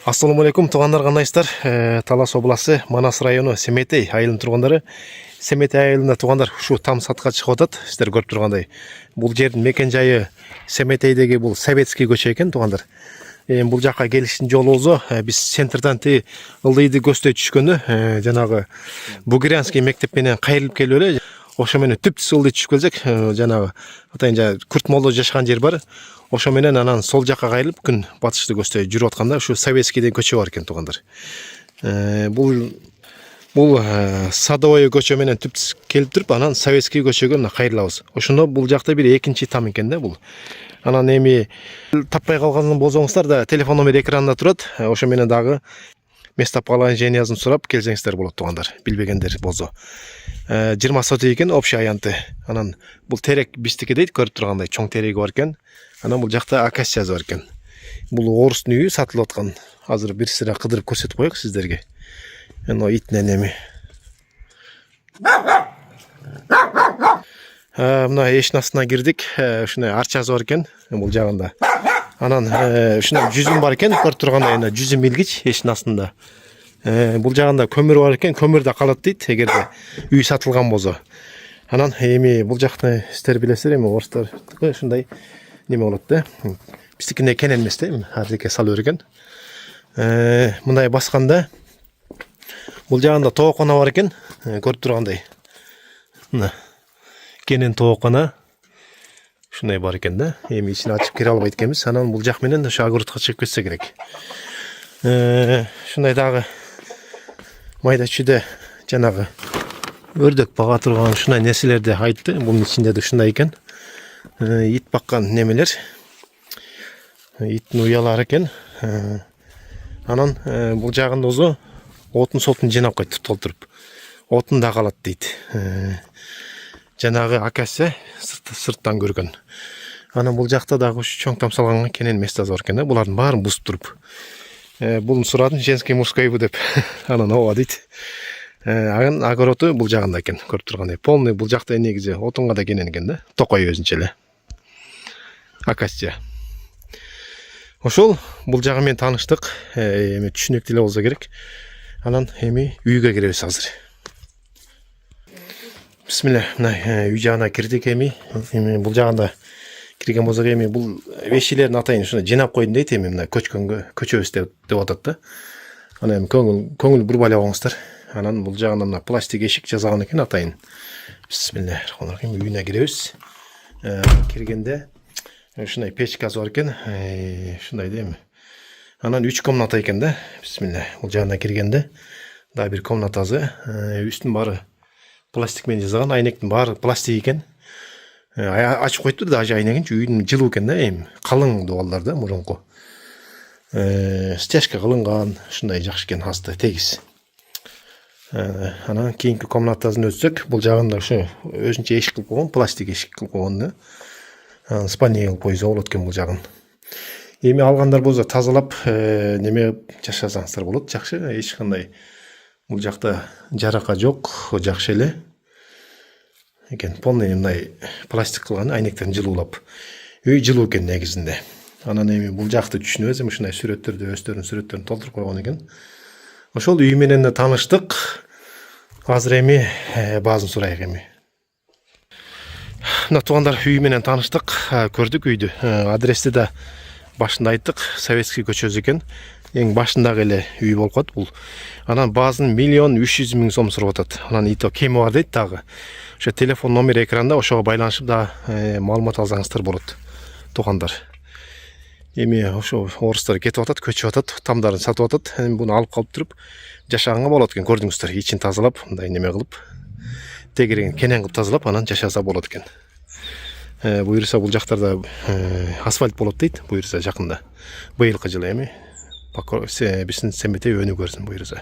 Assalamu алейкум, туғандар қандайсыздар? Талас облысы, Манас районы, Семетей айылының тұрғындары. Семетей айылында туғандар шу там сатқа шығып отады. Сіздер көріп тұрғандай. Бұл жердің мекен жайы Семетейдегі бұл Советский көше екен, туғандар. Бұл жаққа келіштің жолы озы. Біз центрдан ылдыйды көстэй түшкенді. Жанағы Бугрянский мектеппенен қайырылып келіп ошо менен түптүс ылдый түшүп келсек, жанагы атайын күрт молдо жашаган жер бар. Ошо менен анан сол жакка кайрылып күн батышты көздөй жүрүп атканда ушу Советскийден көчө бар экен, тугандар. Бул Садовой көчө менен түптүс келип туруп, анан Советский көчөгө мына кайрылабыз. Ошондо бул жакта бир экинчи там экен да бул. Анан эми таппай калган болсоңуздар да телефон номер экранында турат. Ошо менен дагы местоположениесин сурап келсеңиздер болот, тугандар. Билбегендер болсо. 20 сотый экен общий аянты. Анан бул терек бистики дейт, көрүп тургандай чоң тереги бар экен. Анан бул жакта акация бар экен. Бул орустун үйү сатылып аткан. Азыр бир сыра кыдырып көрсөтүп коёк сиздерге. Эно итинен эми. Мына эшиктин астына кирдик. Ушундай арчасы бар экен бул жагында. Анан ушундай жүзүм бар экен, көрүп тургандай эне жүзүм илгич эшиктин астында. Бул жагында көмүр бар экен, көмүр да калат дейт, эгерде үй сатылган болсо. Анан эми бул жакты сиздер билесиздер, эми орустар ушундай неме болот да. Биздикине кенен эмес да, ардеке салып берген. Мындай басканда бул жагында тоокона бар экен, көрүп тургандай. Мына кенен тоокона ушундай бар экен да. Эми ичине ачып кире албайт экенбиз. Анан бул жак менен ошо огородко чыгып кетсе керек. Ушундай дагы майда чүйдө жанагы өрдөк бага турган ушундай нерселерди айтты. Бунун ичинде да ушундай экен. Ит баккан немелер. Иттин уялары экен. Анан бул жагында озо отун сотун жинап кайтып толтуруп. Отун да калат дейт. Жанагы акация сырттан көргөн. Анан бул жакта дагы чоң там салган кенен местасы бар экен да. Булардын баарын бузуп туруп. Бул сурадым женский мужской деп. Анан ооба дейт. Анан огороду бул жагында экен, көрүп тургандай. Полный бул жакта негизи отунга да кенен экен да. Токой өзүнчө эле. Акация. Ошол бул жагы менен тааныштык. Эми түшүнүктүү эле болсо керек. Анан эми үйгө киребиз азыр. Бисмилля, мына үй жагына кирдик эми. Эми бул жагында кирген болсок эми бул вещилерин атайын ушуна жинап койдум дейт, эми мына көчөбүз деп атат да. Анан көңүл бурбай алыңыздар. Анан бул жагында мына пластик эшик жасаган экен атайын. Бисмилля, үйүнө киребиз. Киргенде ушундай печкасы бар экен. Ушундай да эми. Анан 3 комната экен да. Бисмилля, бул жагына киргенде да бир комнатасы, үстүн баары пластик менен жасаган, айнектин баары пластик экен. Ачып коюптур да айнегинчи, үйдүн жылуу экен да, эми калың дубалдар да мурунку. Стяжка кылынган, ушундай жакшы экен, асты тегиз. Анан кийинки комнатасын өтсөк, бул жагында ушу өзүнчө эшик кылып койгон, пластик эшик кылып койгон да. Спальня кылып койсо болот экен бул жагын. Эми алгандар болсо тазалап, неме жашасаңыздар болот, жакшы. Эч кандай бул жакта жарака жок, жакшы эле. Экен полный мындай пластик кылган, айнектен жылуулап. Үй жылуу экен негизинде. Анан эми бул жакты түшүнөбүз, эми ушундай сүрөттөрдү, өздөрүнүн сүрөттөрүн толтуруп койгон экен. Ошол үй менен да тааныштык. Азыр эми баазын сурайык эми. Мына туугандар, үй менен тааныштык, көрдүк үйдү. Адрести да башында айттык, Советский көчөсү экен. Эң башындагы эле үй болуп калат бул. Анан баазын 1.300.000 сом сурап атат. Анан ито кеми бар дейт дагы. Ошо телефон номер экранда, ошого байланышып да маалымат алсаңыздар болот, туугандар. Эми ошо орустар кетип атат, көчүп атат, тамдарын сатып атат. Эми буну алып калып туруп жашаганга болот экен, көрдүңүздөр. Ичин тазалап, мындай неме кылып, тегерегин кенен кылып тазалап, анан жашаса болот экен. Буюрса бул жактарда асфальт болот дейт, буюрса жакында. Быйылкы жылы эми биздин Семетей өнүгөрсүн буюрса.